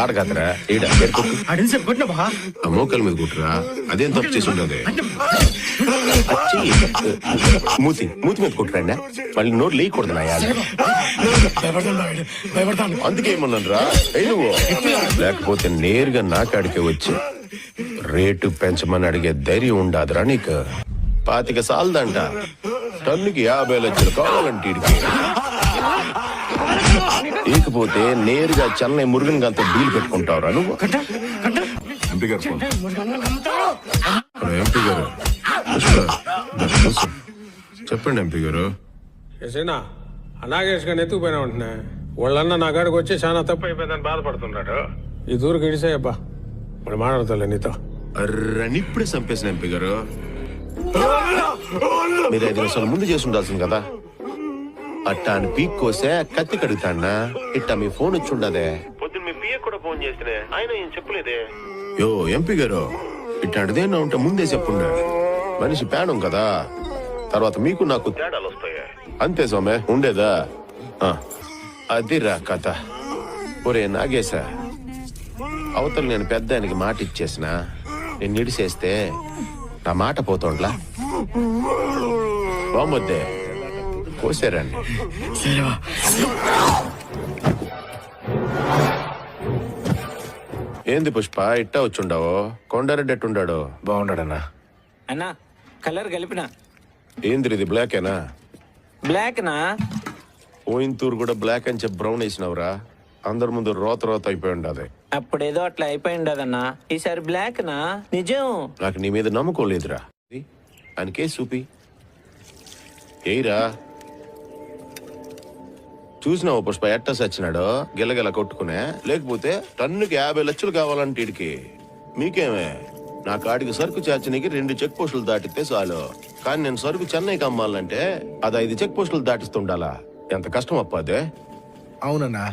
ఆడగదరా మోకల మీద కుట్టురా. అదేం తప్పు చేసి ఉండదు. మూతి మూతి మీద కుట్టురండి. మళ్ళీ నోరు లేయకూడదు నా యాద. అందుకే ఏమన్నాను రా నువ్వు. లేకపోతే నేరుగా నా కాడికి వచ్చి రేటు పెంచమని అడిగే ధైర్యం ఉండాదిరా నీకు. 25 సాలదంట. టన్నుకి 50 లక్షలు కావాలంటే ఇకపోతే నేరుగా చెన్నై మురుగన్ గంత డీల్ పెట్టుకుంటావురా నువ్వు. ఎంపీ గారు చెప్పండి. ఎంపీ గారు నాగేష్ గారిని ఎత్తుకుపోయినా ఉంటున్నా. వాళ్ళన్న నా కాడికి వచ్చి చాలా తప్పు అయిపోయిందని బాధపడుతున్నాడు. ఈ దూరకు ఇడిసాయబ్బా, మరి మాట్లాడతాలే నీతో. అర్రని ఇప్పుడే చంపేసిన ఎంపీ గారు. మీరు 5 నిమిషాలు ముందు చేసి ఉండాల్సింది కదా. అట్టా అని పీక్ కోసే కత్తి కడుగుతాన్నా. ఇట్టా మీ ఫోన్ వచ్చి ఉండదే. పొద్దున్న మీ పిఏ కూడా ఫోన్ చేస్తే ఆయన ఏం చెప్పలేదే. యో ఎంపీ గారు, ఇట్లాంటిదేనా ఉంటే ముందే చెప్పుండే. మనిషి పేడం కదా, తర్వాత మీకు నాకు తేడాలు వస్తాయి. అంతే సోమే ఉండేదా. అదిరా కథ. ఒరే నాగేశా, అవతల నేను పెద్ద ఆయనకి మాట ఇచ్చేసిన. నేను నిడిసేస్తే నా మాట పోతోండ్లా. బామ్మొద్దే కోసారండి. ఏంది పుష్ప ఇట్టా వచ్చుండావో? కొండారెడ్డి ఎట్టుండాడు? బాగున్నాడన్నా. అన్నా కలర్ కలిపిన. ఏంది ఇది బ్లాకేనా? బ్లాక్ నా పోయింతూరు కూడా బ్లాక్ అని చెప్పి బ్రౌన్ వేసినవరా. అందరి ముందు రోత రోత అయిపోయి ఉండదు. అప్పుడేదో అట్లా అయిపోయి ఉండదన్నా. ఈసారి బ్లాక్ నా నిజం. నాకు నీ మీద నమ్మకం లేదురా. ఆయనకే చూపి ఏయిరా. చూసినావు పుష్ప ఎట్ట సచ్చినాడో గిలగిల కొట్టుకునే. లేకపోతే టన్నుకి 50 లక్షలు కావాలంటే ఇడికి. మీకేమే నా కాడికి సరుకు చేర్చనీకి 2 చెక్ పోస్టులు దాటితే చాలు. కానీ నేను సరుకు చెన్నైకి అమ్మాలంటే అది 5 చెక్ పోస్టులు దాటిస్తుండాలా. ఎంత కష్టం అప్పాదే. అవునన్నా,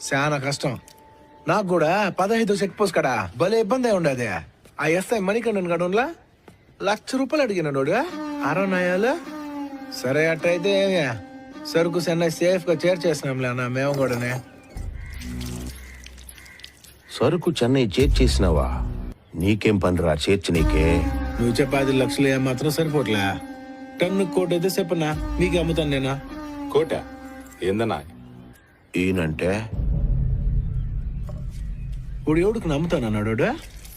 చాలా కష్టం. నాకు కూడా 15 చెక్ పోస్ట్ కడా భలే ఇబ్బంది ఉండదే. ఆ ఎస్ఐ మణికండన్ గడంలా ₹1,00,000 అడిగినాడు. అరనాయాలు సరే అట్టయితే సరుకు చెన్నై సేఫ్ గా చేర్చేసినాంలే అన్న. మేము కూడానే సరుకు చెన్నై చేర్చేసినావా? నీకేం పనిరా చేర్చి నీకే. నువ్వు చెప్పే 10 లక్షలు ఏమాత్రం సరిపోట్లే. టన్ను కోటి అయితే చెప్పన్నా, నీకే అమ్ముతాను నేనా. కోట ఏందన్నా? ఈయనంటే ఇప్పుడు ఎవడికి నమ్ముతానన్నాడు?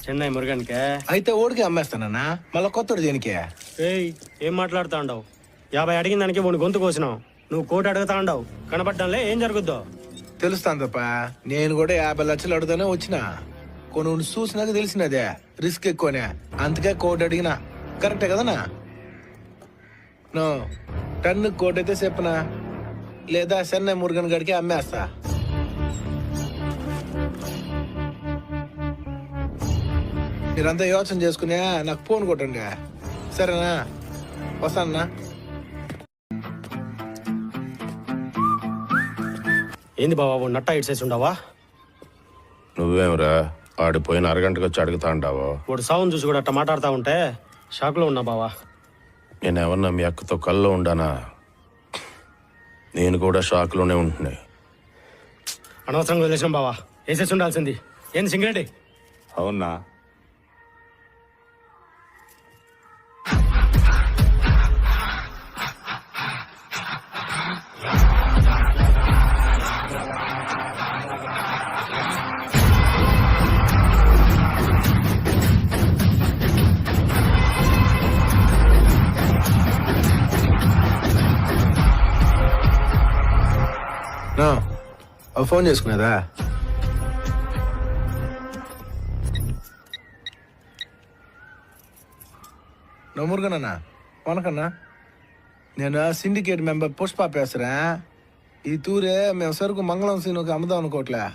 చెన్నై మురుగన్కే. అయితే ఓడికి అమ్మేస్తానన్నా. మళ్ళా కొత్తడు దేనికి? ఏం మాట్లాడుతా ఉండవు? 50 అడిగిన దానికి 3 గొంతు కోసినావు. నువ్వు 1 కోటి అడుగుతా ఉండవు. కనబడ్డంలే ఏం జరుగుద్దో తెలుస్తాను తప్ప. నేను కూడా 50 లక్షలు అడుగుతానే వచ్చిన. కొన్ని చూసినాక తెలిసినదే రిస్క్ ఎక్కువనే. అందుకే 1 కోటి అడిగినా. కరెక్టే కదనా? నో టన్ను 1 కోటి అయితే చెప్పనా, లేదా చెన్నై మురుగన్ గడికి అమ్మేస్తా. మీరంతా యోచన చేసుకునే నాకు ఫోన్ కొట్టండి, సరేనా? వస్తానన్నా. ఏంది బాబా నట్ట ఇడ్సేసి ఉండవా? నువ్వేమరా ఆడిపోయిన అరగంటకు వచ్చి అడుగుతా ఉంటావో? వాడు సావును చూసి కూడా అట్ట మాట్లాడుతూ ఉంటే షాక్ లో ఉన్నా బావా. నేనేమన్నా మీ అక్కతో కల్లో ఉండానా? నేను కూడా షాక్ లోనే ఉంటున్నా. అనవసరంగా వదిలేసినాం బావా. వేసేసి ఉండాల్సింది. ఏంది సింగరెడ్డి? అవునా? ఫోన్ చేసుకునేదా? నమ్మురుగానన్నా వనకన్నా. నేను సిండికేట్ మెంబర్ పుష్ప పేసరా. ఈ తూరే మేము సరుకు మంగళం సీనుకి అమ్ముదాం అనుకోవట్లే.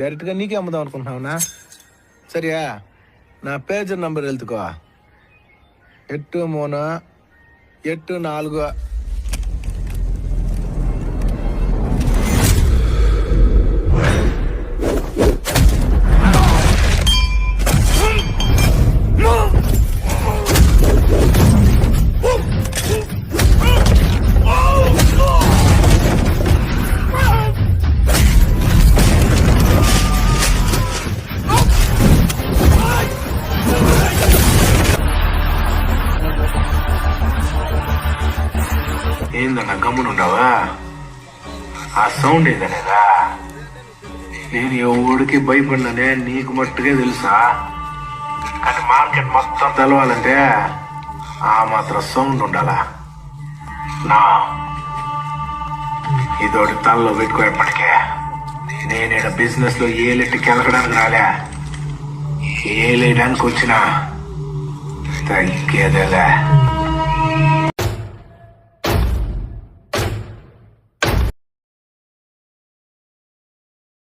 డైరెక్ట్గా నీకే అమ్ముదాం అనుకుంటున్నావునా? సరియా, నా పేజర్ నంబర్ వెళ్తుకో. 8384. ఏందన్నా గమ్మునుండవా? ఆ సౌండ్ ఏందనేదా? నేను ఎవడికి భయపడిననే నీకు మట్టుకే తెలుసా? కానీ మార్కెట్ మొత్తం తెలవాలంటే ఆ మాత్రం సౌండ్ ఉండాలా? నా ఇదోటి తలలో పెట్టుకునేప్పటికే నేనేడ బిజినెస్ లో ఏలెట్టి కెలకడానికి రాలే, ఏలేయడానికి వచ్చినా తగ్గేదేలే.